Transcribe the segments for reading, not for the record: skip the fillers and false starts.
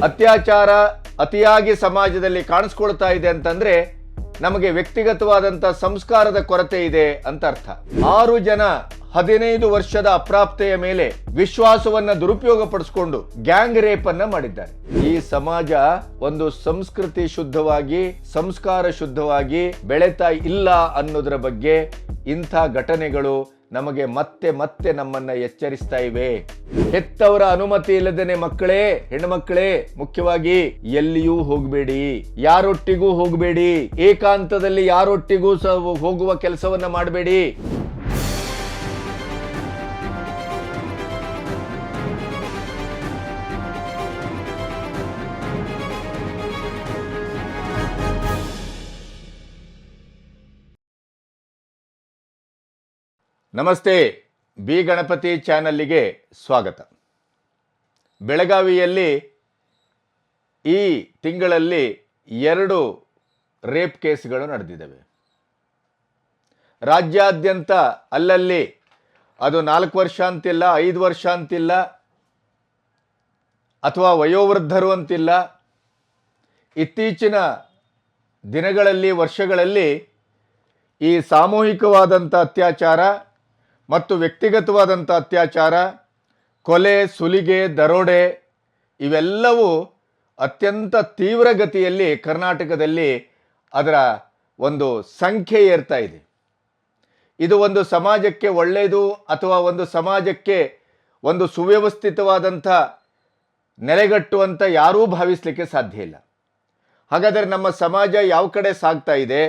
ಅತ್ಯಾಚಾರ ಅತಿಯಾಗಿ ಸಮಾಜದಲ್ಲಿ ಕಾಣಿಸ್ಕೊಳ್ತಾ ಇದೆ ಅಂತಂದ್ರೆ ನಮಗೆ ವ್ಯಕ್ತಿಗತವಾದಂಥ ಸಂಸ್ಕಾರದ ಕೊರತೆ ಇದೆ ಅಂತ ಅರ್ಥ. 6 ಜನ 15 ವರ್ಷದ ಅಪ್ರಾಪ್ತೆಯ ಮೇಲೆ ವಿಶ್ವಾಸವನ್ನ ದುರುಪಯೋಗ ಪಡಿಸಿಕೊಂಡು ಗ್ಯಾಂಗ್ ರೇಪ್ ಅನ್ನ ಮಾಡಿದ್ದಾರೆ. ಈ ಸಮಾಜ ಒಂದು ಸಂಸ್ಕೃತಿ ಶುದ್ಧವಾಗಿ ಸಂಸ್ಕಾರ ಶುದ್ಧವಾಗಿ ಬೆಳೆತಾ ಇಲ್ಲ ಅನ್ನೋದರ ಬಗ್ಗೆ ಇಂಥ ಘಟನೆಗಳು ನಮಗೆ ಮತ್ತೆ ಮತ್ತೆ ನಮ್ಮನ್ನ ಎಚ್ಚರಿಸ್ತಾ ಇವೆ. ಹೆತ್ತವರ ಅನುಮತಿ ಇಲ್ಲದೇನೆ ಮಕ್ಕಳೇ, ಹೆಣ್ಣುಮಕ್ಕಳೇ ಮುಖ್ಯವಾಗಿ ಎಲ್ಲಿಯೂ ಹೋಗಬೇಡಿ, ಯಾರೊಟ್ಟಿಗೂ ಹೋಗಬೇಡಿ, ಏಕಾಂತದಲ್ಲಿ ಯಾರೊಟ್ಟಿಗೂ ಹೋಗುವ ಕೆಲಸವನ್ನ ಮಾಡಬೇಡಿ. ನಮಸ್ತೆ, ಬಿ ಗಣಪತಿ ಚಾನಲ್ಲಿಗೆ ಸ್ವಾಗತ. ಬೆಳಗಾವಿಯಲ್ಲಿ ಈ ತಿಂಗಳಲ್ಲಿ 2 ರೇಪ್ ಕೇಸ್ಗಳು ನಡೆದಿದ್ದಾವೆ. ರಾಜ್ಯಾದ್ಯಂತ ಅಲ್ಲಲ್ಲಿ ಅದು 4 ವರ್ಷ ಅಂತಿಲ್ಲ, 5 ವರ್ಷ ಅಂತಿಲ್ಲ, ಅಥವಾ ವಯೋವೃದ್ಧರು ಅಂತಿಲ್ಲ. ಇತ್ತೀಚಿನ ದಿನಗಳಲ್ಲಿ ವರ್ಷಗಳಲ್ಲಿ ಈ ಸಾಮೂಹಿಕವಾದಂಥ ಅತ್ಯಾಚಾರ ಮತ್ತು ವ್ಯಕ್ತಿಗತವಾದಂಥ ಅತ್ಯಾಚಾರ, ಕೊಲೆ, ಸುಲಿಗೆ, ದರೋಡೆ ಇವೆಲ್ಲವೂ ಅತ್ಯಂತ ತೀವ್ರಗತಿಯಲ್ಲಿ ಕರ್ನಾಟಕದಲ್ಲಿ ಅದರ ಒಂದು ಸಂಖ್ಯೆ ಏರ್ತಾ ಇದೆ. ಇದು ಒಂದು ಸಮಾಜಕ್ಕೆ ಒಳ್ಳೆಯದು ಅಥವಾ ಒಂದು ಸಮಾಜಕ್ಕೆ ಒಂದು ಸುವ್ಯವಸ್ಥಿತವಾದಂಥ ನೆಲೆಗಟ್ಟುವಂತ ಯಾರೂ ಭಾವಿಸಲಿಕ್ಕೆ ಸಾಧ್ಯ ಇಲ್ಲ. ಹಾಗಾದರೆ ನಮ್ಮ ಸಮಾಜ ಯಾವ ಕಡೆ ಸಾಗ್ತಾ ಇದೆ,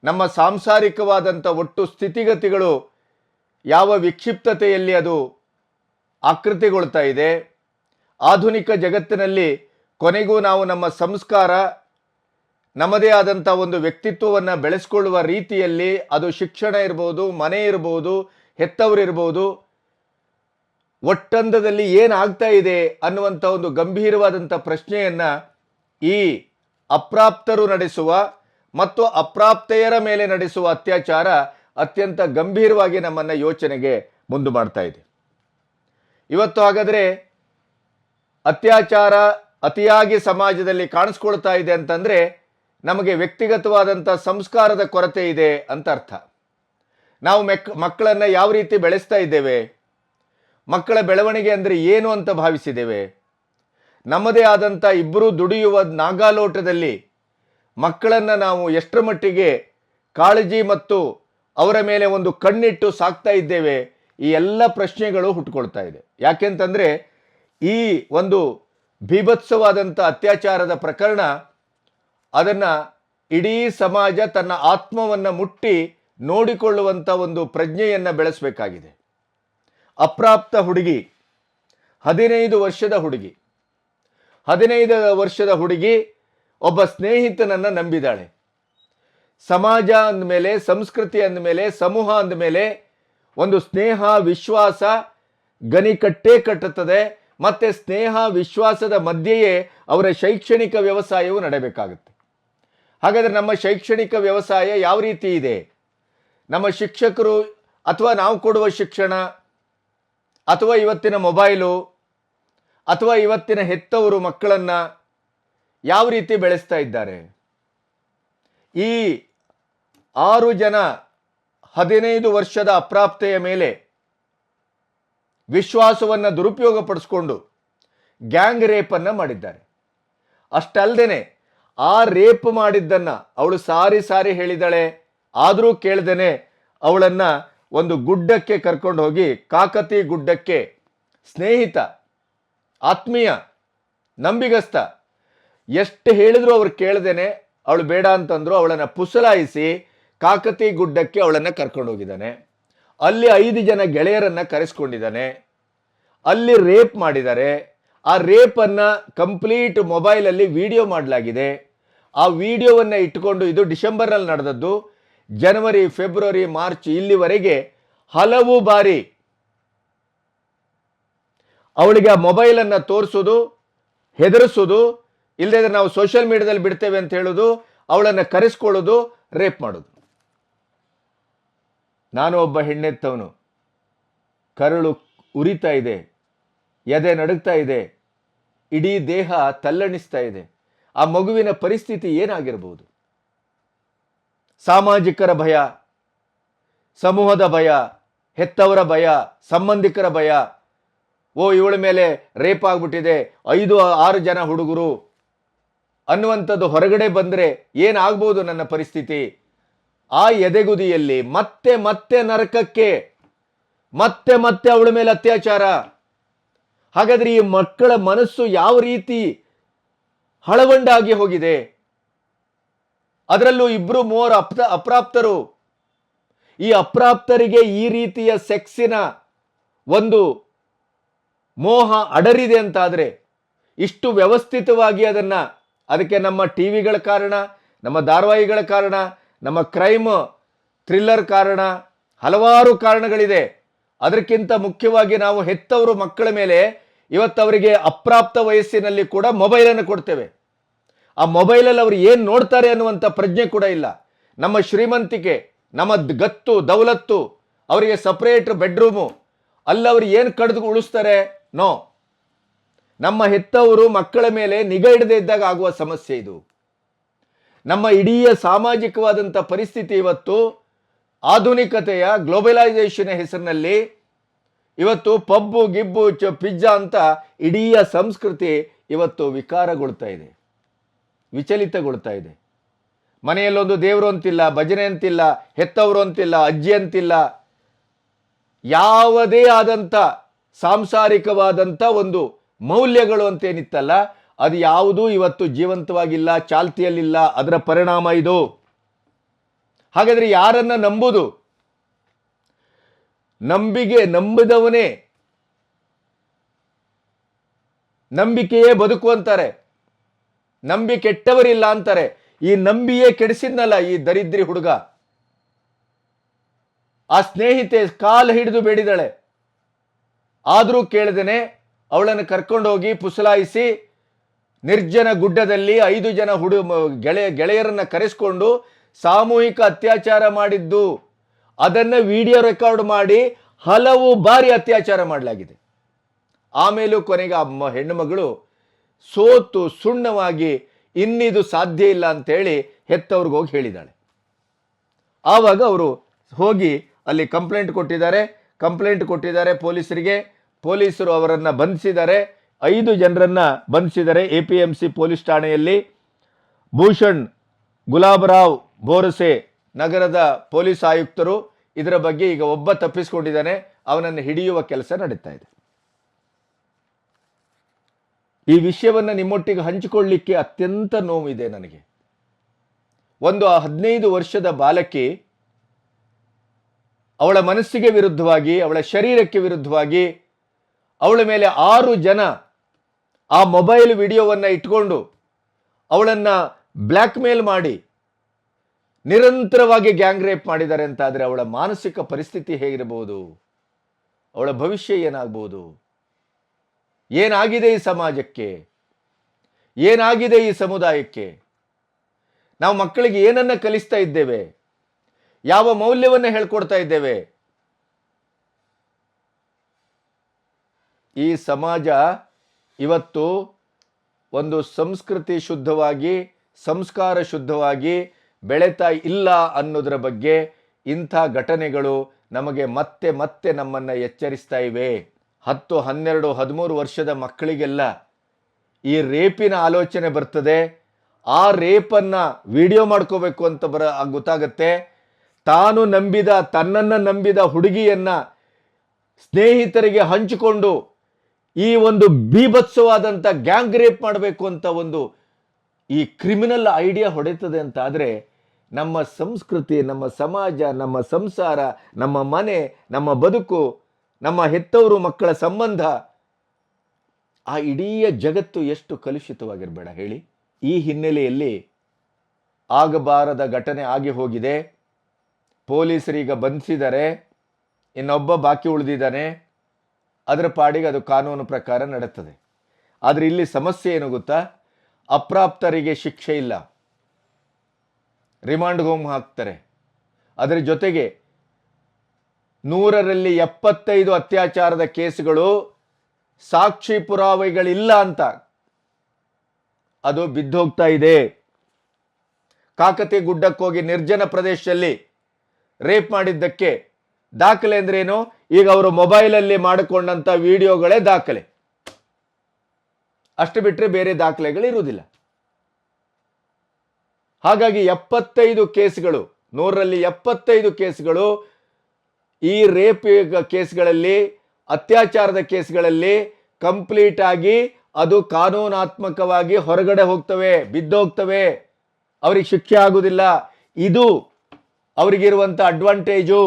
ನಮ್ಮ ಸಾಂಸಾರಿಕವಾದಂಥ ಒಟ್ಟು ಸ್ಥಿತಿಗತಿಗಳು ಯಾವ ವಿಕ್ಷಿಪ್ತತೆಯಲ್ಲಿ ಅದು ಆಕೃತಿಗೊಳ್ತಾ ಇದೆ, ಆಧುನಿಕ ಜಗತ್ತಿನಲ್ಲಿ ಕೊನೆಗೂ ನಾವು ನಮ್ಮ ಸಂಸ್ಕಾರ, ನಮ್ಮದೇ ಆದಂಥ ಒಂದು ವ್ಯಕ್ತಿತ್ವವನ್ನು ಬೆಳೆಸ್ಕೊಳ್ಳುವ ರೀತಿಯಲ್ಲಿ ಅದು ಶಿಕ್ಷಣ ಇರ್ಬೋದು, ಮನೆ ಇರ್ಬೋದು, ಹೆತ್ತವರಿರ್ಬೋದು, ಒಟ್ಟಂದದಲ್ಲಿ ಏನಾಗ್ತಾ ಇದೆ ಅನ್ನುವಂಥ ಒಂದು ಗಂಭೀರವಾದಂಥ ಪ್ರಶ್ನೆಯನ್ನು ಈ ಅಪ್ರಾಪ್ತರು ನಡೆಸುವ ಮತ್ತು ಅಪ್ರಾಪ್ತೆಯರ ಮೇಲೆ ನಡೆಸುವ ಅತ್ಯಾಚಾರ ಅತ್ಯಂತ ಗಂಭೀರವಾಗಿ ನಮ್ಮನ್ನು ಯೋಚನೆಗೆ ಮುಂದೆ ಮಾಡ್ತಾ ಇದೆ. ಇವತ್ತು ಹಾಗಾದರೆ ಅತ್ಯಾಚಾರ ಅತಿಯಾಗಿ ಸಮಾಜದಲ್ಲಿ ಕಾಣಿಸ್ಕೊಳ್ತಾ ಇದೆ ಅಂತಂದರೆ ನಮಗೆ ವ್ಯಕ್ತಿಗತವಾದಂಥ ಸಂಸ್ಕಾರದ ಕೊರತೆ ಇದೆ ಅಂತ ಅರ್ಥ. ನಾವು ಮಕ್ಕಳನ್ನು ಯಾವ ರೀತಿ ಬೆಳೆಸ್ತಾ ಇದ್ದೇವೆ, ಮಕ್ಕಳ ಬೆಳವಣಿಗೆ ಅಂದರೆ ಏನು ಅಂತ ಭಾವಿಸಿದ್ದೇವೆ. ನಮ್ಮದೇ ಆದಂಥ ಇಬ್ಬರು ದುಡಿಯುವ ನಾಗಾಲೋಟದಲ್ಲಿ ಮಕ್ಕಳನ್ನು ನಾವು ಎಷ್ಟರ ಮಟ್ಟಿಗೆ ಕಾಳಜಿ ಮತ್ತು ಅವರ ಮೇಲೆ ಒಂದು ಕಣ್ಣಿಟ್ಟು ಸಾಕ್ತಾ ಇದ್ದೇವೆ, ಈ ಎಲ್ಲ ಪ್ರಶ್ನೆಗಳು ಹುಟ್ಟುಕೊಳ್ತಾ ಇದೆ. ಯಾಕೆಂತಂದರೆ ಈ ಒಂದು ಭೀಭತ್ಸವಾದಂಥ ಅತ್ಯಾಚಾರದ ಪ್ರಕರಣ ಅದನ್ನು ಇಡೀ ಸಮಾಜ ತನ್ನ ಆತ್ಮವನ್ನು ಮುಟ್ಟಿ ನೋಡಿಕೊಳ್ಳುವಂಥ ಒಂದು ಪ್ರಜ್ಞೆಯನ್ನು ಬೆಳೆಸಬೇಕಾಗಿದೆ. ಅಪ್ರಾಪ್ತ ಹುಡುಗಿ, 15 ವರ್ಷದ ಹುಡುಗಿ, 15 ವರ್ಷದ ಹುಡುಗಿ ಒಬ್ಬ ಸ್ನೇಹಿತನನ್ನು ನಂಬಿದಾಳೆ. ಸಮಾಜ ಅಂದಮೇಲೆ, ಸಂಸ್ಕೃತಿ ಅಂದಮೇಲೆ, ಸಮೂಹ ಅಂದಮೇಲೆ ಒಂದು ಸ್ನೇಹ ವಿಶ್ವಾಸ ಗಣಿಕಟ್ಟೇ ಕಟ್ಟುತ್ತದೆ. ಮತ್ತು ಸ್ನೇಹ ವಿಶ್ವಾಸದ ಮಧ್ಯೆಯೇ ಅವರ ಶೈಕ್ಷಣಿಕ ವ್ಯವಸಾಯವು ನಡೆಯಬೇಕಾಗುತ್ತೆ. ಹಾಗಾದರೆ ನಮ್ಮ ಶೈಕ್ಷಣಿಕ ವ್ಯವಸಾಯ ಯಾವ ರೀತಿ ಇದೆ, ನಮ್ಮ ಶಿಕ್ಷಕರು ಅಥವಾ ನಾವು ಕೊಡುವ ಶಿಕ್ಷಣ ಅಥವಾ ಇವತ್ತಿನ ಮೊಬೈಲು ಅಥವಾ ಇವತ್ತಿನ ಹೆತ್ತವರು ಮಕ್ಕಳನ್ನು ಯಾವ ರೀತಿ ಬೆಳೆಸ್ತಾ ಇದ್ದಾರೆ. ಈ 6 ಜನ 15 ವರ್ಷದ ಅಪ್ರಾಪ್ತೆಯ ಮೇಲೆ ವಿಶ್ವಾಸವನ್ನು ದುರುಪಯೋಗ ಪಡಿಸಿಕೊಂಡು ಗ್ಯಾಂಗ್ ರೇಪನ್ನು ಮಾಡಿದ್ದಾರೆ. ಅಷ್ಟಲ್ಲದೆ ಆ ರೇಪ್ ಮಾಡಿದ್ದನ್ನು ಅವಳು ಸಾರಿ ಸಾರಿ ಹೇಳಿದಾಳೆ, ಆದರೂ ಕೇಳ್ದೇನೆ ಅವಳನ್ನು ಒಂದು ಗುಡ್ಡಕ್ಕೆ ಕರ್ಕೊಂಡು ಹೋಗಿ, ಕಾಕತಿ ಗುಡ್ಡಕ್ಕೆ, ಸ್ನೇಹಿತ, ಆತ್ಮೀಯ, ನಂಬಿಗಸ್ತ, ಎಷ್ಟು ಹೇಳಿದ್ರು ಅವ್ರು ಕೇಳ್ದೇನೆ ಅವಳು ಬೇಡ ಅಂತಂದ್ರು ಅವಳನ್ನು ಪುಸಲಾಯಿಸಿ ಕಾಕತಿ ಗುಡ್ಡಕ್ಕೆ ಅವಳನ್ನು ಕರ್ಕೊಂಡು ಹೋಗಿದ್ದಾನೆ. ಅಲ್ಲಿ 5 ಜನ ಗೆಳೆಯರನ್ನು ಕರೆಸ್ಕೊಂಡಿದ್ದಾನೆ. ಅಲ್ಲಿ ರೇಪ್ ಮಾಡಿದ್ದಾರೆ. ಆ ರೇಪನ್ನು ಕಂಪ್ಲೀಟ್ ಮೊಬೈಲಲ್ಲಿ ವಿಡಿಯೋ ಮಾಡಲಾಗಿದೆ. ಆ ವಿಡಿಯೋವನ್ನು ಇಟ್ಟುಕೊಂಡು, ಇದು ಡಿಸೆಂಬರ್ನಲ್ಲಿ ನಡೆದದ್ದು, ಜನವರಿ, ಫೆಬ್ರವರಿ, ಮಾರ್ಚ್ ಇಲ್ಲಿವರೆಗೆ ಹಲವು ಬಾರಿ ಅವಳಿಗೆ ಆ ಮೊಬೈಲನ್ನು ತೋರಿಸೋದು, ಹೆದರಿಸೋದು, ಇಲ್ಲದೇ ನಾವು ಸೋಷಿಯಲ್ ಮೀಡಿಯಾದಲ್ಲಿ ಬಿಡ್ತೇವೆ ಅಂತ ಹೇಳೋದು, ಅವಳನ್ನು ಕರೆಸ್ಕೊಳ್ಳೋದು, ರೇಪ್ ಮಾಡೋದು. ನಾನು ಒಬ್ಬ ಹೆಣ್ಣೆತ್ತವನು, ಕರಳು ಉರಿತಾ ಇದೆ, ಎದೆ ನಡುಗ್ತಾ ಇದೆ. ಇಡೀ ದೇಹ ತಲ್ಲಣಿಸ್ತಾ ಇದೆ. ಆ ಮಗುವಿನ ಪರಿಸ್ಥಿತಿ ಏನಾಗಿರಬಹುದು? ಸಾಮಾಜಿಕರ ಭಯ, ಸಮೂಹದ ಭಯ, ಹೆತ್ತವರ ಭಯ, ಸಂಬಂಧಿಕರ ಭಯ. ಓ, ಇವಳ ಮೇಲೆ ರೇಪ್ ಆಗ್ಬಿಟ್ಟಿದೆ, 5-6 ಜನ ಹುಡುಗರು ಅನ್ನುವಂಥದ್ದು ಹೊರಗಡೆ ಬಂದರೆ ಏನಾಗ್ಬೋದು ನನ್ನ ಪರಿಸ್ಥಿತಿ? ಆ ಎದೆಗುದಿಯಲ್ಲಿ ಮತ್ತೆ ಮತ್ತೆ ನರಕಕ್ಕೆ, ಮತ್ತೆ ಮತ್ತೆ ಅವಳ ಮೇಲೆ ಅತ್ಯಾಚಾರ. ಹಾಗಾದ್ರೆ ಈ ಮಕ್ಕಳ ಮನಸ್ಸು ಯಾವ ರೀತಿ ಹಳವಂಡಾಗಿ ಹೋಗಿದೆ? ಅದರಲ್ಲೂ 2-3 ಅಪ್ರಾಪ್ತರು. ಈ ಅಪ್ರಾಪ್ತರಿಗೆ ಈ ರೀತಿಯ ಸೆಕ್ಸಿನ ಒಂದು ಮೋಹ ಅಡರಿದೆ ಅಂತಾದರೆ, ಇಷ್ಟು ವ್ಯವಸ್ಥಿತವಾಗಿ ಅದಕ್ಕೆ ನಮ್ಮ ಟಿವಿಗಳ ಕಾರಣ, ನಮ್ಮ ಧಾರಾವಾಹಿಗಳ ಕಾರಣ, ನಮ್ಮ ಕ್ರೈಮ್ ಥ್ರಿಲ್ಲರ್ ಕಾರಣ, ಹಲವಾರು ಕಾರಣಗಳಿದೆ. ಅದಕ್ಕಿಂತ ಮುಖ್ಯವಾಗಿ ನಾವು ಹೆತ್ತವರು ಮಕ್ಕಳ ಮೇಲೆ ಇವತ್ತವರಿಗೆ ಅಪ್ರಾಪ್ತ ವಯಸ್ಸಿನಲ್ಲಿ ಕೂಡ ಮೊಬೈಲನ್ನು ಕೊಡ್ತೇವೆ. ಆ ಮೊಬೈಲಲ್ಲಿ ಅವರು ಏನು ನೋಡ್ತಾರೆ ಅನ್ನುವಂಥ ಪ್ರಜ್ಞೆ ಕೂಡ ಇಲ್ಲ. ನಮ್ಮ ಶ್ರೀಮಂತಿಕೆ, ನಮ್ಮ ಗತ್ತು ದೌಲತ್ತು, ಅವರಿಗೆ ಸಪರೇಟ್ ಬೆಡ್ರೂಮು, ಅಲ್ಲವರು ಏನು ಕಡ್ದು ಉಳಿಸ್ತಾರೆ? ನೋ. ನಮ್ಮ ಹೆತ್ತವರು ಮಕ್ಕಳ ಮೇಲೆ ನಿಗಾ ಇಡದೇ ಇದ್ದಾಗ ಆಗುವ ಸಮಸ್ಯೆ ಇದು. ನಮ್ಮ ಇಡೀ ಸಾಮಾಜಿಕವಾದಂಥ ಪರಿಸ್ಥಿತಿ ಇವತ್ತು ಆಧುನಿಕತೆಯ ಗ್ಲೋಬಲೈಸೇಷನ್ ಹೆಸರಿನಲ್ಲಿ ಇವತ್ತು ಪಬ್ಬು ಗಿಬ್ಬು ಪಿಜ್ಜಾ ಅಂತ ಇಡೀ ಸಂಸ್ಕೃತಿ ಇವತ್ತು ವಿಕಾರಗೊಳ್ತಾ ಇದೆ, ವಿಚಲಿತಗೊಳ್ತಾ ಇದೆ. ಮನೆಯಲ್ಲೊಂದು ದೇವರು ಅಂತಿಲ್ಲ, ಭಜನೆ ಅಂತಿಲ್ಲ, ಹೆತ್ತವರು ಅಂತಿಲ್ಲ, ಅಜ್ಜಿ ಅಂತಿಲ್ಲ. ಯಾವುದೇ ಆದಂಥ ಸಾಂಸಾರಿಕವಾದಂಥ ಒಂದು ಮೌಲ್ಯಗಳು ಅಂತೇನಿತ್ತಲ್ಲ, ಅದು ಯಾವುದೂ ಇವತ್ತು ಜೀವಂತವಾಗಿಲ್ಲ, ಚಾಲ್ತಿಯಲ್ಲಿಲ್ಲ. ಅದರ ಪರಿಣಾಮ ಇದು. ಹಾಗಾದ್ರೆ ಯಾರನ್ನ ನಂಬುದು? ನಂಬಿದವನೇ ನಂಬಿಕೆಯೇ ಬದುಕು ಅಂತಾರೆ, ನಂಬಿ ಕೆಟ್ಟವರಿಲ್ಲ ಅಂತಾರೆ. ಈ ನಂಬಿಯೇ ಕೆಡಿಸಿದ್ನಲ್ಲ ಈ ದರಿದ್ರಿ ಹುಡುಗ. ಆ ಸ್ನೇಹಿತೆ ಕಾಲು ಹಿಡಿದು ಬೇಡಿದಳೆ, ಆದರೂ ಕೇಳದೇನೆ ಅವಳನ್ನು ಕರ್ಕೊಂಡೋಗಿ ಪುಸಲಾಯಿಸಿ ನಿರ್ಜನ ಗುಡ್ಡದಲ್ಲಿ 5 ಜನ ಗೆಳೆಯರನ್ನ ಕರೆಸಿಕೊಂಡು ಸಾಮೂಹಿಕ ಅತ್ಯಾಚಾರ ಮಾಡಿದ್ದು, ಅದನ್ನು ವಿಡಿಯೋ ರೆಕಾರ್ಡ್ ಮಾಡಿ ಹಲವು ಬಾರಿ ಅತ್ಯಾಚಾರ ಮಾಡಲಾಗಿದೆ. ಆಮೇಲೂ ಕೊನೆಗೆ ಆ ಹೆಣ್ಣು ಮಗಳು ಸೋತು ಸುಣ್ಣವಾಗಿ ಇನ್ನಿದು ಸಾಧ್ಯ ಇಲ್ಲ ಅಂತೇಳಿ ಹೆತ್ತವ್ರಿಗೆ ಹೋಗಿ ಹೇಳಿದ್ದಾಳೆ. ಆವಾಗ ಅವರು ಹೋಗಿ ಅಲ್ಲಿ ಕಂಪ್ಲೇಂಟ್ ಕೊಟ್ಟಿದ್ದಾರೆ ಪೊಲೀಸರಿಗೆ. ಪೊಲೀಸರು ಅವರನ್ನು ಬಂಧಿಸಿದ್ದಾರೆ. 5 ಜನರನ್ನ ಬಂಧಿಸಿದ್ದಾರೆ APMC ಪೊಲೀಸ್ ಠಾಣೆಯಲ್ಲಿ. ಭೂಷಣ್ ಗುಲಾಬರಾವ್ ಬೋರಸೆ ನಗರದ ಪೊಲೀಸ್ ಆಯುಕ್ತರು ಇದರ ಬಗ್ಗೆ ಈಗ ಒಬ್ಬ ತಪ್ಪಿಸಿಕೊಂಡಿದ್ದಾನೆ, ಅವನನ್ನು ಹಿಡಿಯುವ ಕೆಲಸ ನಡೀತಾ ಇದೆ. ಈ ವಿಷಯವನ್ನು ನಿಮ್ಮೊಟ್ಟಿಗೆ ಹಂಚಿಕೊಳ್ಳಲಿಕ್ಕೆ ಅತ್ಯಂತ ನೋವಿದೆ ನನಗೆ. ಒಂದು 15 ವರ್ಷದ ಬಾಲಕಿ ಅವಳ ಮನಸ್ಸಿಗೆ ವಿರುದ್ಧವಾಗಿ, ಅವಳ ಶರೀರಕ್ಕೆ ವಿರುದ್ಧವಾಗಿ ಅವಳ ಮೇಲೆ 6 ಜನ ಆ ಮೊಬೈಲ್ ವಿಡಿಯೋವನ್ನು ಇಟ್ಕೊಂಡು ಅವಳನ್ನು ಬ್ಲ್ಯಾಕ್ ಮೇಲ್ ಮಾಡಿ ನಿರಂತರವಾಗಿ ಗ್ಯಾಂಗ್ ರೇಪ್ ಮಾಡಿದ್ದಾರೆ ಅಂತಾದರೆ ಅವಳ ಮಾನಸಿಕ ಪರಿಸ್ಥಿತಿ ಹೇಗಿರಬಹುದು? ಅವಳ ಭವಿಷ್ಯ ಏನಾಗಬಹುದು? ಏನಾಗಿದೆ ಈ ಸಮಾಜಕ್ಕೆ? ಏನಾಗಿದೆ ಈ ಸಮುದಾಯಕ್ಕೆ? ನಾವು ಮಕ್ಕಳಿಗೆ ಏನನ್ನ ಕಲಿಸ್ತಾ ಇದ್ದೇವೆ? ಯಾವ ಮೌಲ್ಯವನ್ನು ಹೇಳ್ಕೊಡ್ತಾ ಇದ್ದೇವೆ? ಈ ಸಮಾಜ ಇವತ್ತು ಒಂದು ಸಂಸ್ಕೃತಿ ಶುದ್ಧವಾಗಿ, ಸಂಸ್ಕಾರ ಶುದ್ಧವಾಗಿ ಬೆಳೆತಾ ಇಲ್ಲ ಅನ್ನೋದರ ಬಗ್ಗೆ ಇಂಥ ಘಟನೆಗಳು ನಮಗೆ ಮತ್ತೆ ಮತ್ತೆ ನಮ್ಮನ್ನು ಎಚ್ಚರಿಸ್ತಾ ಇವೆ. 10, 12, 13 ವರ್ಷದ ಮಕ್ಕಳಿಗೆಲ್ಲ ಈ ರೇಪಿನ ಆಲೋಚನೆ ಬರ್ತದೆ. ಆ ರೇಪನ್ನು ವಿಡಿಯೋ ಮಾಡ್ಕೋಬೇಕು ಅಂತ ಗೊತ್ತಾಗತ್ತೆ. ತನ್ನನ್ನು ನಂಬಿದ ಹುಡುಗಿಯನ್ನ ಸ್ನೇಹಿತರಿಗೆ ಹಂಚಿಕೊಂಡು ಈ ಒಂದು ಬೀಭತ್ಸವಾದಂಥ ಗ್ಯಾಂಗ್ ರೇಪ್ ಮಾಡಬೇಕು ಅಂತ ಒಂದು ಈ ಕ್ರಿಮಿನಲ್ ಐಡಿಯಾ ಹೊಡೆತದೆ ಅಂತ ಆದರೆ ನಮ್ಮ ಸಂಸ್ಕೃತಿ, ನಮ್ಮ ಸಮಾಜ, ನಮ್ಮ ಸಂಸಾರ, ನಮ್ಮ ಮನೆ, ನಮ್ಮ ಬದುಕು, ನಮ್ಮ ಹೆತ್ತವರು ಮಕ್ಕಳ ಸಂಬಂಧ, ಆ ಇಡೀ ಜಗತ್ತು ಎಷ್ಟು ಕಲುಷಿತವಾಗಿರಬೇಡ ಹೇಳಿ. ಈ ಹಿನ್ನೆಲೆಯಲ್ಲಿ ಆಗಬಾರದ ಘಟನೆ ಆಗಿ ಹೋಗಿದೆ. ಪೊಲೀಸರೀಗ ಬಂಧಿಸಿದ್ದಾರೆ, ಇನ್ನೊಬ್ಬ ಬಾಕಿ ಉಳಿದಿದ್ದಾನೆ. ಅದರ ಪಾಡಿಗೆ ಅದು ಕಾನೂನು ಪ್ರಕಾರ ನಡೆಯುತ್ತದೆ. ಆದರೆ ಇಲ್ಲಿ ಸಮಸ್ಯೆ ಏನು ಗೊತ್ತಾ? ಅಪ್ರಾಪ್ತರಿಗೆ ಶಿಕ್ಷೆ ಇಲ್ಲ, ರಿಮಾಂಡ್ ಹೋಮ್ ಹಾಕ್ತಾರೆ. ಅದರ ಜೊತೆಗೆ 100ರಲ್ಲಿ 75 ಅತ್ಯಾಚಾರದ ಕೇಸುಗಳು ಸಾಕ್ಷಿ ಪುರಾವೆಗಳಿಲ್ಲ ಅಂತ ಅದು ಬಿದ್ದೋಗ್ತಾ ಇದೆ. ಕಾಕತಿ ಗುಡ್ಡಕ್ಕೋಗಿ ನಿರ್ಜನ ಪ್ರದೇಶದಲ್ಲಿ ರೇಪ್ ಮಾಡಿದ್ದಕ್ಕೆ ದಾಖಲೆ ಅಂದ್ರೇನು? ಈಗ ಅವರು ಮೊಬೈಲಲ್ಲಿ ಮಾಡಿಕೊಂಡಂತ ವಿಡಿಯೋಗಳೇ ದಾಖಲೆ. ಅಷ್ಟು ಬಿಟ್ಟರೆ ಬೇರೆ ದಾಖಲೆಗಳಿರುವುದಿಲ್ಲ. ಹಾಗಾಗಿ 75 ಕೇಸ್ಗಳು, 100ರಲ್ಲಿ 75 ಕೇಸ್ಗಳು ಈ ರೇಪ್ ಕೇಸ್ಗಳಲ್ಲಿ, ಅತ್ಯಾಚಾರದ ಕೇಸ್ಗಳಲ್ಲಿ ಕಂಪ್ಲೀಟ್ ಆಗಿ ಅದು ಕಾನೂನಾತ್ಮಕವಾಗಿ ಹೊರಗಡೆ ಹೋಗ್ತವೆ, ಬಿದ್ದೋಗ್ತವೆ, ಅವ್ರಿಗೆ ಶಿಕ್ಷೆ ಆಗುವುದಿಲ್ಲ. ಇದು ಅವರಿಗಿರುವಂತ ಅಡ್ವಾಂಟೇಜು.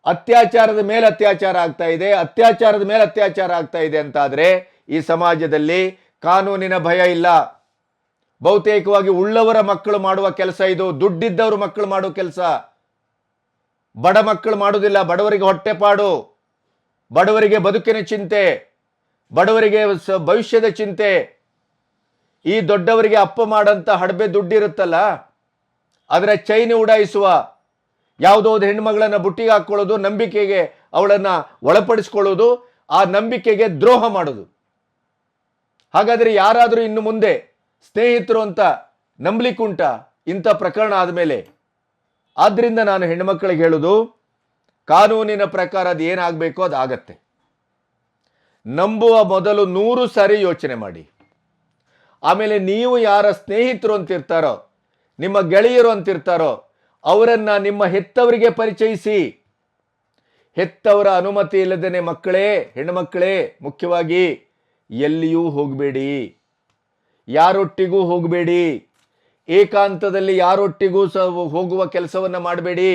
ಅತ್ಯಾಚಾರದ ಮೇಲೆ ಅತ್ಯಾಚಾರ ಆಗ್ತಾ ಇದೆ, ಅತ್ಯಾಚಾರದ ಮೇಲೆ ಅತ್ಯಾಚಾರ ಆಗ್ತಾ ಇದೆ ಅಂತಾದ್ರೆ ಈ ಸಮಾಜದಲ್ಲಿ ಕಾನೂನಿನ ಭಯ ಇಲ್ಲ. ಬಹುತೇಕವಾಗಿ ಉಳ್ಳವರ ಮಕ್ಕಳು ಮಾಡುವ ಕೆಲಸ ಇದು, ದುಡ್ಡಿದ್ದವರು ಮಕ್ಕಳು ಮಾಡುವ ಕೆಲಸ. ಬಡ ಮಕ್ಕಳು ಮಾಡುವುದಿಲ್ಲ. ಬಡವರಿಗೆ ಹೊಟ್ಟೆಪಾಡು, ಬಡವರಿಗೆ ಬದುಕಿನ ಚಿಂತೆ, ಬಡವರಿಗೆ ಭವಿಷ್ಯದ ಚಿಂತೆ. ಈ ದೊಡ್ಡವರಿಗೆ ಅಪ್ಪ ಮಾಡಂತ ಹಡಬೆ ದುಡ್ಡಿರುತ್ತಲ್ಲ, ಅದರ ಚೈನ್ ಉಡಾಯಿಸುವ, ಯಾವುದೋ ಒಂದು ಹೆಣ್ಮಗಳನ್ನ ಬುಟ್ಟಿಗೆ ಹಾಕೊಳ್ಳೋದು, ನಂಬಿಕೆಗೆ ಅವಳನ್ನ ಒಳಪಡಿಸ್ಕೊಳ್ಳೋದು, ಆ ನಂಬಿಕೆಗೆ ದ್ರೋಹ ಮಾಡೋದು. ಹಾಗಾದ್ರೆ ಯಾರಾದರೂ ಇನ್ನು ಮುಂದೆ ಸ್ನೇಹಿತರು ಅಂತ ನಂಬಲಿಕ್ಕುಂಟ ಇಂಥ ಪ್ರಕರಣ ಆದಮೇಲೆ? ಆದ್ರಿಂದ ನಾನು ಹೆಣ್ಮಕ್ಳಿಗೆ ಹೇಳೋದು, ಕಾನೂನಿನ ಪ್ರಕಾರ ಅದು ಏನಾಗಬೇಕೋ ಅದು ಆಗತ್ತೆ. ನಂಬುವ ಮೊದಲು 100 ಸಾರಿ ಯೋಚನೆ ಮಾಡಿ. ಆಮೇಲೆ ನೀವು ಯಾರ ಸ್ನೇಹಿತರು ಅಂತಿರ್ತಾರೋ, ನಿಮ್ಮ ಗೆಳೆಯರು ಅಂತಿರ್ತಾರೋ, ಅವರನ್ನ ನಿಮ್ಮ ಹೆತ್ತವರಿಗೆ ಪರಿಚಯಿಸಿ. ಹೆತ್ತವರ ಅನುಮತಿ ಇಲ್ಲದೇನೆ ಮಕ್ಕಳೇ, ಹೆಣ್ಣುಮಕ್ಕಳೇ ಮುಖ್ಯವಾಗಿ ಎಲ್ಲಿಯೂ ಹೋಗಬೇಡಿ, ಯಾರೊಟ್ಟಿಗೂ ಹೋಗಬೇಡಿ, ಏಕಾಂತದಲ್ಲಿ ಯಾರೊಟ್ಟಿಗೂ ಹೋಗುವ ಕೆಲಸವನ್ನ ಮಾಡಬೇಡಿ.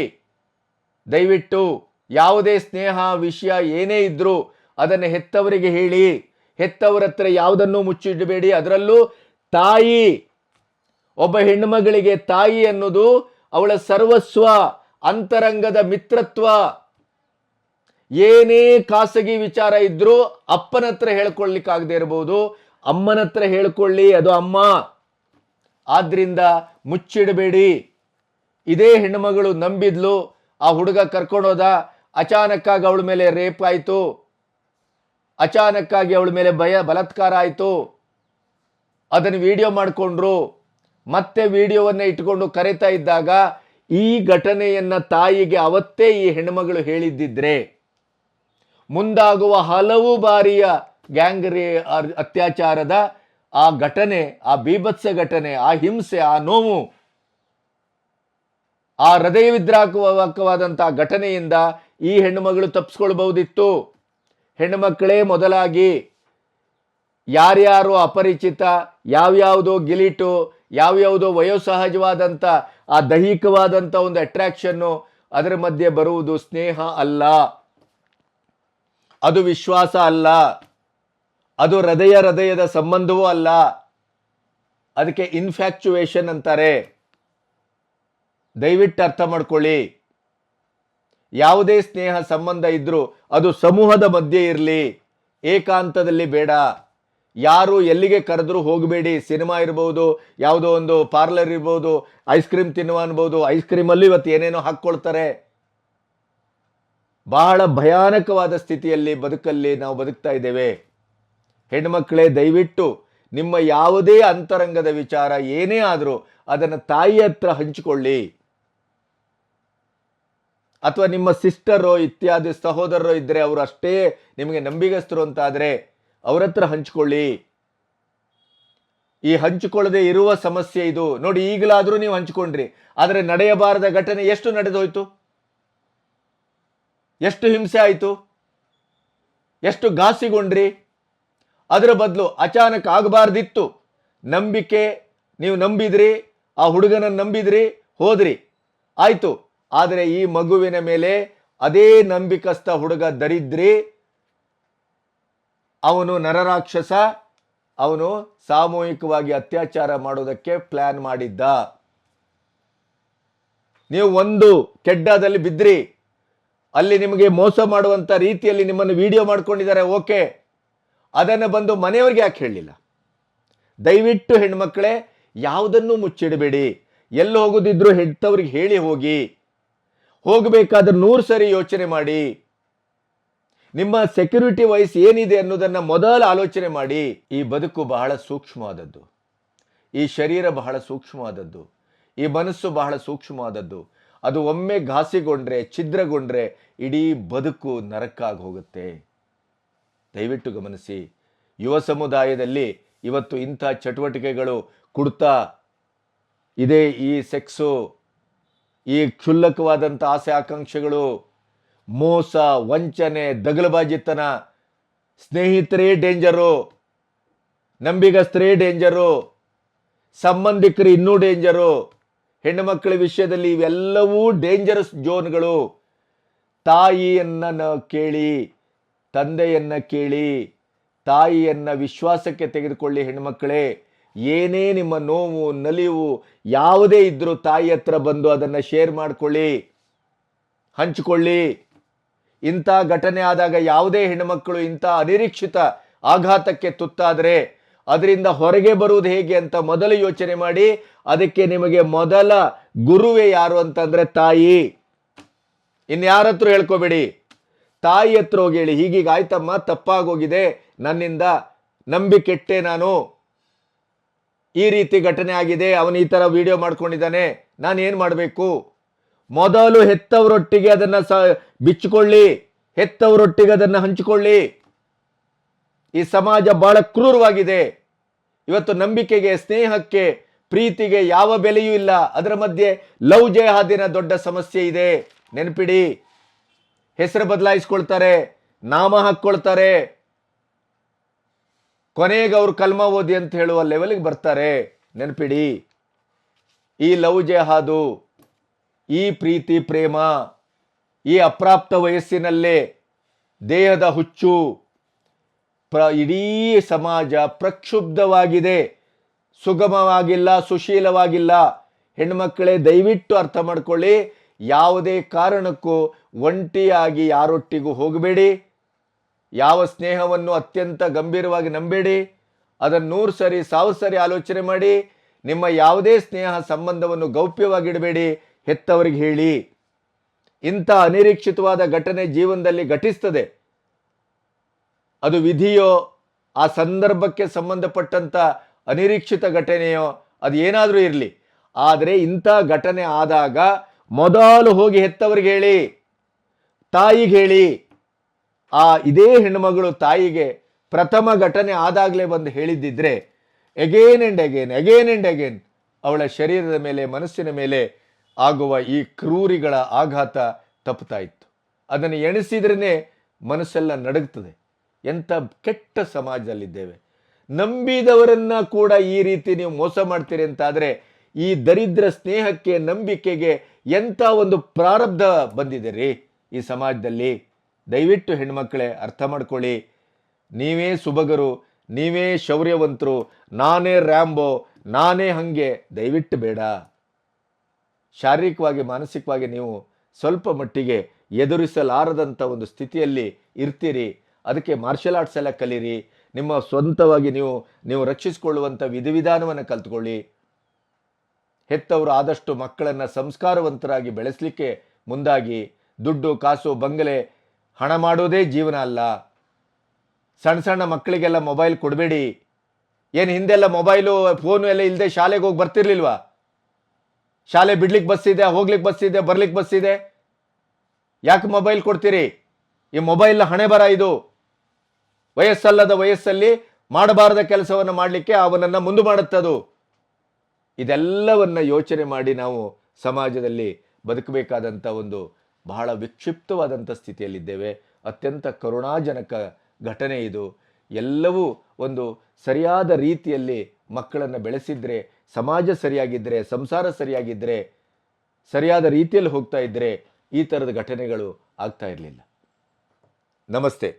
ದಯವಿಟ್ಟು ಯಾವುದೇ ಸ್ನೇಹ ವಿಷಯ ಏನೇ ಇದ್ರೂ ಅದನ್ನು ಹೆತ್ತವರಿಗೆ ಹೇಳಿ. ಹೆತ್ತವರ ಹತ್ರ ಯಾವುದನ್ನು ಮುಚ್ಚಿಡಬೇಡಿ. ಅದರಲ್ಲೂ ತಾಯಿ, ಒಬ್ಬ ಹೆಣ್ಣುಮಗಳಿಗೆ ತಾಯಿ ಅನ್ನೋದು ಅವಳ ಸರ್ವಸ್ವ, ಅಂತರಂಗದ ಮಿತ್ರತ್ವ. ಏನೇ ಖಾಸಗಿ ವಿಚಾರ ಇದ್ರೂ ಅಪ್ಪನ ಹತ್ರ ಹೇಳ್ಕೊಳ್ಳಿಕ್ಕಾಗದೆ ಇರಬಹುದು, ಅಮ್ಮನ ಹತ್ರ ಹೇಳ್ಕೊಳ್ಳಿ, ಅದು ಅಮ್ಮ. ಆದ್ರಿಂದ ಮುಚ್ಚಿಡಬೇಡಿ. ಇದೇ ಹೆಣ್ಣುಮಗಳು ನಂಬಿದ್ಲು, ಆ ಹುಡುಗ ಕರ್ಕೊಂಡೋದ, ಅಚಾನಕ್ಕಾಗಿ ಅವಳ ಮೇಲೆ ರೇಪ್ ಆಯಿತು, ಅಚಾನಕ್ಕಾಗಿ ಅವಳ ಮೇಲೆ ಬಲಾತ್ಕಾರ ಆಯಿತು, ಅದನ್ನು ವಿಡಿಯೋ ಮಾಡಿಕೊಂಡ್ರು, ಮತ್ತೆ ವಿಡಿಯೋವನ್ನ ಇಟ್ಕೊಂಡು ಕರೆತಾ ಇದ್ದಾಗ ಈ ಘಟನೆಯನ್ನ ತಾಯಿಗೆ ಅವತ್ತೇ ಈ ಹೆಣ್ಣುಮಗಳು ಹೇಳಿದ್ದಿದ್ರೆ ಮುಂದಾಗುವ ಹಲವು ಬಾರಿಯ ಗ್ಯಾಂಗ್ ಅತ್ಯಾಚಾರದ ಆ ಘಟನೆ, ಆ ಬೀಭತ್ಸ ಘಟನೆ, ಆ ಹಿಂಸೆ, ಆ ನೋವು, ಆ ಹೃದಯ ವಿದ್ರಾವಕವಾದಂತಹ ಘಟನೆಯಿಂದ ಈ ಹೆಣ್ಣುಮಗಳು ತಪ್ಪಿಸ್ಕೊಳ್ಬಹುದಿತ್ತು. ಹೆಣ್ಣುಮಕ್ಕಳೇ ಮೊದಲಾಗಿ ಯಾರ್ಯಾರು ಅಪರಿಚಿತ, ಯಾವ್ಯಾವುದೋ ಗಿಲಿಟು, ಯಾವ್ಯಾವುದೋ ವಯೋಸಹಜವಾದಂಥ ಆ ದೈಹಿಕವಾದಂಥ ಒಂದು ಅಟ್ರಾಕ್ಷನ್ನು, ಅದರ ಮಧ್ಯೆ ಬರುವುದು ಸ್ನೇಹ ಅಲ್ಲ, ಅದು ವಿಶ್ವಾಸ ಅಲ್ಲ, ಅದು ಹೃದಯದ ಸಂಬಂಧವೂ ಅಲ್ಲ. ಅದಕ್ಕೆ ಇನ್ಫ್ಯಾಕ್ಚುಯೇಷನ್ ಅಂತಾರೆ. ದಯವಿಟ್ಟು ಅರ್ಥ ಮಾಡ್ಕೊಳ್ಳಿ. ಯಾವುದೇ ಸ್ನೇಹ ಸಂಬಂಧ ಇದ್ರೂ ಅದು ಸಮೂಹದ ಮಧ್ಯೆ ಇರಲಿ, ಏಕಾಂತದಲ್ಲಿ ಬೇಡ. ಯಾರು ಎಲ್ಲಿಗೆ ಕರೆದ್ರೂ ಹೋಗಬೇಡಿ. ಸಿನಿಮಾ ಇರ್ಬೋದು, ಯಾವುದೋ ಒಂದು ಪಾರ್ಲರ್ ಇರ್ಬೋದು, ಐಸ್ ಕ್ರೀಮ್ ತಿನ್ನುವ ಅನ್ಬೋದು, ಐಸ್ ಕ್ರೀಮಲ್ಲೂ ಇವತ್ತು ಏನೇನೋ ಹಾಕ್ಕೊಳ್ತಾರೆ. ಬಹಳ ಭಯಾನಕವಾದ ಸ್ಥಿತಿಯಲ್ಲಿ ಬದುಕಲ್ಲಿ ನಾವು ಬದುಕ್ತಾ ಇದ್ದೇವೆ. ಹೆಣ್ಮಕ್ಳೇ ದಯವಿಟ್ಟು ನಿಮ್ಮ ಯಾವುದೇ ಅಂತರಂಗದ ವಿಚಾರ ಏನೇ ಆದರೂ ಅದನ್ನು ತಾಯಿ ಹತ್ರ ಹಂಚಿಕೊಳ್ಳಿ. ಅಥವಾ ನಿಮ್ಮ ಸಿಸ್ಟರೋ ಇತ್ಯಾದಿ ಸಹೋದರರೋ ಇದ್ದರೆ ಅವರು ಅಷ್ಟೇ ನಿಮಗೆ ನಂಬಿಗಸ್ತರು ಅಂತಾದರೆ ಅವ್ರ ಹತ್ರ ಹಂಚಿಕೊಳ್ಳಿ. ಈ ಹಂಚಿಕೊಳ್ಳದೆ ಇರುವ ಸಮಸ್ಯೆ ಇದು. ನೋಡಿ, ಈಗಲಾದರೂ ನೀವು ಹಂಚಿಕೊಂಡ್ರಿ, ಆದರೆ ನಡೆಯಬಾರದ ಘಟನೆ ಎಷ್ಟು ನಡೆದೋಯ್ತು, ಎಷ್ಟು ಹಿಂಸೆ ಆಯಿತು, ಎಷ್ಟು ಘಾಸಿಗೊಂಡ್ರಿ. ಅದರ ಬದಲು ಅಚಾನಕ್ ಆಗಬಾರ್ದಿತ್ತು. ನಂಬಿಕೆ, ನೀವು ನಂಬಿದ್ರಿ, ಆ ಹುಡುಗನನ್ನು ನಂಬಿದ್ರಿ, ಹೋದ್ರಿ, ಆಯ್ತು. ಆದರೆ ಈ ಮಗುವಿನ ಮೇಲೆ ಅದೇ ನಂಬಿಕಸ್ಥ ಹುಡುಗ ದರಿದ್ರಿ, ಅವನು ನರರಾಕ್ಷಸ, ಅವನು ಸಾಮೂಹಿಕವಾಗಿ ಅತ್ಯಾಚಾರ ಮಾಡೋದಕ್ಕೆ ಪ್ಲಾನ್ ಮಾಡಿದ್ದ. ನೀವು ಒಂದು ಕೆಡ್ಡದಲ್ಲಿ ಬಿದ್ರಿ, ಅಲ್ಲಿ ನಿಮಗೆ ಮೋಸ ಮಾಡುವಂತ ರೀತಿಯಲ್ಲಿ ನಿಮ್ಮನ್ನು ವಿಡಿಯೋ ಮಾಡ್ಕೊಂಡಿದ್ದಾರೆ, ಓಕೆ, ಅದನ್ನು ಬಂದು ಮನೆಯವರಿಗೆ ಯಾಕೆ ಹೇಳಲಿಲ್ಲ? ದಯವಿಟ್ಟು ಹೆಣ್ಮಕ್ಳೇ ಯಾವುದನ್ನು ಮುಚ್ಚಿಡಬೇಡಿ. ಎಲ್ಲಿ ಹೋಗೋದಿದ್ರು ಹೆತ್ತವ್ರಿಗೆ ಹೇಳಿ ಹೋಗಿ. ಹೋಗಬೇಕಾದ್ರೆ 100 ಸರಿ ಯೋಚನೆ ಮಾಡಿ. ನಿಮ್ಮ ಸೆಕ್ಯೂರಿಟಿ ವೈಸ್ ಏನಿದೆ ಅನ್ನೋದನ್ನ ಮೊದಲು ಆಲೋಚನೆ ಮಾಡಿ. ಈ ಬದುಕು ಬಹಳ ಸೂಕ್ಷ್ಮವಾದದ್ದು. ಈ ಶರೀರ ಬಹಳ ಸೂಕ್ಷ್ಮವಾದದ್ದು, ಈ ಮನಸ್ಸು ಬಹಳ ಸೂಕ್ಷ್ಮವಾದದ್ದು. ಅದು ಒಮ್ಮೆ ಘಾಸಿಗೊಂಡ್ರೆ, ಛಿದ್ರಗೊಂಡ್ರೆ ಇಡೀ ಬದುಕು ನರಕಾಗಿ ಹೋಗುತ್ತೆ. ದಯವಿಟ್ಟು ಗಮನಿಸಿ. ಯುವ ಸಮುದಾಯದಲ್ಲಿ ಇವತ್ತು ಇಂಥ ಚಟುವಟಿಕೆಗಳು, ಕುಡ್ತಾ ಇದೇ, ಈ ಸೆಕ್ಸು, ಈ ಕ್ಷುಲ್ಲಕವಾದಂಥ ಆಸೆ ಆಕಾಂಕ್ಷೆಗಳು, ಮೋಸ, ವಂಚನೆ, ದಗಲಬಾಜಿತನ, ಸ್ನೇಹಿತರೇ ಡೇಂಜರು, ನಂಬಿಗಸ್ತರೇ ಡೇಂಜರು, ಸಂಬಂಧಿಕರು ಇನ್ನೂ ಡೇಂಜರು. ಹೆಣ್ಣುಮಕ್ಕಳ ವಿಷಯದಲ್ಲಿ ಇವೆಲ್ಲವೂ ಡೇಂಜರಸ್ ಝೋನ್ಗಳು. ತಾಯಿಯನ್ನ ಕೇಳಿ, ತಂದೆಯನ್ನ ಕೇಳಿ, ತಾಯಿಯನ್ನ ವಿಶ್ವಾಸಕ್ಕೆ ತೆಗೆದುಕೊಳ್ಳಿ. ಹೆಣ್ಣುಮಕ್ಕಳೇ, ಏನೇ ನಿಮ್ಮ ನೋವು, ನಲಿವು ಯಾವುದೇ ಇದ್ರೂ ತಾಯಿ ಹತ್ರ ಬಂದು ಅದನ್ನು ಶೇರ್ ಮಾಡ್ಕೊಳ್ಳಿ, ಹಂಚಿಕೊಳ್ಳಿ. ಇಂಥ ಘಟನೆ ಆದಾಗ ಯಾವುದೇ ಹೆಣ್ಣುಮಕ್ಕಳು ಇಂಥ ಅನಿರೀಕ್ಷಿತ ಆಘಾತಕ್ಕೆ ತುತ್ತಾದರೆ ಅದರಿಂದ ಹೊರಗೆ ಬರುವುದು ಹೇಗೆ ಅಂತ ಮೊದಲು ಯೋಚನೆ ಮಾಡಿ. ಅದಕ್ಕೆ ನಿಮಗೆ ಮೊದಲ ಗುರುವೇ ಯಾರು ಅಂತಂದ್ರೆ ತಾಯಿ. ಇನ್ಯಾರ ಹತ್ರ ಹೇಳ್ಕೋಬೇಡಿ, ತಾಯಿ ಹತ್ರ ಹೋಗಿ ಹೇಳಿ, ಹೀಗೀಗ ಆಯ್ತಮ್ಮ, ತಪ್ಪಾಗೋಗಿದೆ, ನನ್ನಿಂದ ನಂಬಿ ಕೆಟ್ಟೆ ನಾನು, ಈ ರೀತಿ ಘಟನೆ ಆಗಿದೆ, ಅವನು ಈ ತರ ವಿಡಿಯೋ ಮಾಡ್ಕೊಂಡಿದ್ದಾನೆ, ನಾನು ಏನು ಮಾಡಬೇಕು? ಮೊದಲು ಹೆತ್ತವರೊಟ್ಟಿಗೆ ಅದನ್ನ ಬಿಚ್ಚಿಕೊಳ್ಳಿ, ಹೆತ್ತವರೊಟ್ಟಿಗೆ ಅದನ್ನು ಹಂಚಿಕೊಳ್ಳಿ. ಈ ಸಮಾಜ ಬಹಳ ಕ್ರೂರವಾಗಿದೆ. ಇವತ್ತು ನಂಬಿಕೆಗೆ, ಸ್ನೇಹಕ್ಕೆ, ಪ್ರೀತಿಗೆ ಯಾವ ಬೆಲೆಯೂ ಇಲ್ಲ. ಅದರ ಮಧ್ಯೆ ಲವ್ ಜೆಹಾದಿನ ದೊಡ್ಡ ಸಮಸ್ಯೆ ಇದೆ. ನೆನಪಿಡಿ. ಹೆಸರು ಬದಲಾಯಿಸ್ಕೊಳ್ತಾರೆ, ನಾಮ ಹಾಕ್ಕೊಳ್ತಾರೆ, ಕೊನೆಗೆ ಅವರು ಕಲ್ಮಾ ಓದಿ ಅಂತ ಹೇಳುವ ಲೆವೆಲ್ಗೆ ಬರ್ತಾರೆ. ನೆನಪಿಡಿ. ಈ ಲವ್ ಜೆಹಾದು, ಈ ಪ್ರೀತಿ ಪ್ರೇಮ, ಈ ಅಪ್ರಾಪ್ತ ವಯಸ್ಸಿನಲ್ಲೇ ದೇಹದ ಹುಚ್ಚು, ಇಡೀ ಸಮಾಜ ಪ್ರಕ್ಷುಬ್ಧವಾಗಿದೆ, ಸುಗಮವಾಗಿಲ್ಲ, ಸುಶೀಲವಾಗಿಲ್ಲ. ಹೆಣ್ಮಕ್ಕಳೇ, ದಯವಿಟ್ಟು ಅರ್ಥ ಮಾಡ್ಕೊಳ್ಳಿ. ಯಾವುದೇ ಕಾರಣಕ್ಕೂ ಒಂಟಿಯಾಗಿ ಯಾರೊಟ್ಟಿಗೂ ಹೋಗಬೇಡಿ. ಯಾವ ಸ್ನೇಹವನ್ನು ಅತ್ಯಂತ ಗಂಭೀರವಾಗಿ ನಂಬೇಡಿ. ಅದನ್ನು 100 ಸರಿ 1000 ಸರಿ ಆಲೋಚನೆ ಮಾಡಿ. ನಿಮ್ಮ ಯಾವುದೇ ಸ್ನೇಹ ಸಂಬಂಧವನ್ನು ಗೌಪ್ಯವಾಗಿಡಬೇಡಿ. ಹೆತ್ತವರಿಗೆ ಹೇಳಿ. ಇಂಥ ಅನಿರೀಕ್ಷಿತವಾದ ಘಟನೆ ಜೀವನದಲ್ಲಿ ಘಟಿಸ್ತದೆ. ಅದು ವಿಧಿಯೋ, ಆ ಸಂದರ್ಭಕ್ಕೆ ಸಂಬಂಧಪಟ್ಟಂತ ಅನಿರೀಕ್ಷಿತ ಘಟನೆಯೋ, ಅದು ಏನಾದರೂ ಇರಲಿ. ಆದರೆ ಇಂಥ ಘಟನೆ ಆದಾಗ ಮೊದಲು ಹೋಗಿ ಹೆತ್ತವರಿಗೆ ಹೇಳಿ, ತಾಯಿಗೆ ಹೇಳಿ. ಇದೇ ಹೆಣ್ಣುಮಗಳು ತಾಯಿಗೆ ಪ್ರಥಮ ಘಟನೆ ಆದಾಗಲೇ ಬಂದು ಹೇಳಿದ್ದಿದ್ರೆ ಅಗೇನ್ ಅಂಡ್ ಅಗೇನ್ ಅವಳ ಶರೀರದ ಮೇಲೆ, ಮನಸ್ಸಿನ ಮೇಲೆ ಆಗುವ ಈ ಕ್ರೂರಿಗಳ ಆಘಾತ ತಪ್ಪುತ್ತಾ ಇತ್ತು. ಅದನ್ನು ಎಣಿಸಿದ್ರೇ ಮನಸ್ಸೆಲ್ಲ ನಡುಗ್ತದೆ. ಎಂಥ ಕೆಟ್ಟ ಸಮಾಜದಲ್ಲಿದ್ದೇವೆ. ನಂಬಿದವರನ್ನ ಕೂಡ ಈ ರೀತಿ ನೀವು ಮೋಸ ಮಾಡ್ತೀರಿ ಅಂತಾದರೆ ಈ ದರಿದ್ರ ಸ್ನೇಹಕ್ಕೆ, ನಂಬಿಕೆಗೆ ಎಂಥ ಒಂದು ಪ್ರಾರಬ್ಧ ಬಂದಿದೆ ರೀ ಈ ಸಮಾಜದಲ್ಲಿ. ದಯವಿಟ್ಟು ಹೆಣ್ಮಕ್ಕಳೇ ಅರ್ಥ ಮಾಡ್ಕೊಳ್ಳಿ. ನೀವೇ ಸುಬಗರು, ನೀವೇ ಶೌರ್ಯವಂತರು, ನಾನೇ ರ್ಯಾಂಬೋ, ನಾನೇ ಹಂಗೆ, ದಯವಿಟ್ಟು ಬೇಡ. ಶಾರೀರಿಕವಾಗಿ, ಮಾನಸಿಕವಾಗಿ ನೀವು ಸ್ವಲ್ಪ ಮಟ್ಟಿಗೆ ಎದುರಿಸಲಾರದಂಥ ಒಂದು ಸ್ಥಿತಿಯಲ್ಲಿ ಇರ್ತೀರಿ. ಅದಕ್ಕೆ ಮಾರ್ಷಲ್ ಆರ್ಟ್ಸ್ ಎಲ್ಲ ಕಲೀರಿ. ನಿಮ್ಮ ಸ್ವಂತವಾಗಿ ನೀವು ರಕ್ಷಿಸಿಕೊಳ್ಳುವಂಥ ವಿಧಿವಿಧಾನವನ್ನು ಕಲ್ತ್ಕೊಳ್ಳಿ. ಹೆತ್ತವರು ಆದಷ್ಟು ಮಕ್ಕಳನ್ನು ಸಂಸ್ಕಾರವಂತರಾಗಿ ಬೆಳೆಸಲಿಕ್ಕೆ ಮುಂದಾಗಿ. ದುಡ್ಡು, ಕಾಸು, ಬಂಗಲೆ, ಹಣ ಮಾಡೋದೇ ಜೀವನ ಅಲ್ಲ. ಸಣ್ಣ ಸಣ್ಣ ಮಕ್ಕಳಿಗೆಲ್ಲ ಮೊಬೈಲ್ ಕೊಡಬೇಡಿ. ಏನು ಹಿಂದೆಲ್ಲ ಮೊಬೈಲು, ಫೋನು ಎಲ್ಲ ಇಲ್ಲದೆ ಶಾಲೆಗೆ ಹೋಗಿ ಬರ್ತಿರ್ಲಿಲ್ವಾ? ಶಾಲೆ ಬಿಡ್ಲಿಕ್ಕೆ ಬಸ್ಸಿದೆ, ಹೋಗ್ಲಿಕ್ಕೆ ಬಸ್ಸಿದೆ, ಬರ್ಲಿಕ್ಕೆ ಬಸ್ಸಿದೆ. ಯಾಕೆ ಮೊಬೈಲ್ ಕೊಡ್ತೀರಿ? ಈ ಮೊಬೈಲ್ನ ಹಣೆ ಬರ ಇದು. ವಯಸ್ಸಲ್ಲದ ವಯಸ್ಸಲ್ಲಿ ಮಾಡಬಾರದ ಕೆಲಸವನ್ನು ಮಾಡಲಿಕ್ಕೆ ಅವನನ್ನು ಮುಂದೆ ಮಾಡುತ್ತದು. ಇದೆಲ್ಲವನ್ನ ಯೋಚನೆ ಮಾಡಿ ನಾವು ಸಮಾಜದಲ್ಲಿ ಬದುಕಬೇಕಾದಂಥ ಒಂದು ಬಹಳ ವಿಕ್ಷಿಪ್ತವಾದಂಥ ಸ್ಥಿತಿಯಲ್ಲಿದ್ದೇವೆ. ಅತ್ಯಂತ ಕರುಣಾಜನಕ ಘಟನೆ ಇದು. ಎಲ್ಲವೂ ಒಂದು ಸರಿಯಾದ ರೀತಿಯಲ್ಲಿ ಮಕ್ಕಳನ್ನು ಬೆಳೆಸಿದ್ರೆ, ಸಮಾಜ ಸರಿಯಾಗಿದ್ದರೆ, ಸಂಸಾರ ಸರಿಯಾಗಿದ್ದರೆ, ಸರಿಯಾದ ರೀತಿಯಲ್ಲಿ ಹೋಗ್ತಾ ಇದ್ದರೆ ಈ ಥರದ ಘಟನೆಗಳು ಆಗ್ತಾ ಇರಲಿಲ್ಲ. ನಮಸ್ತೆ.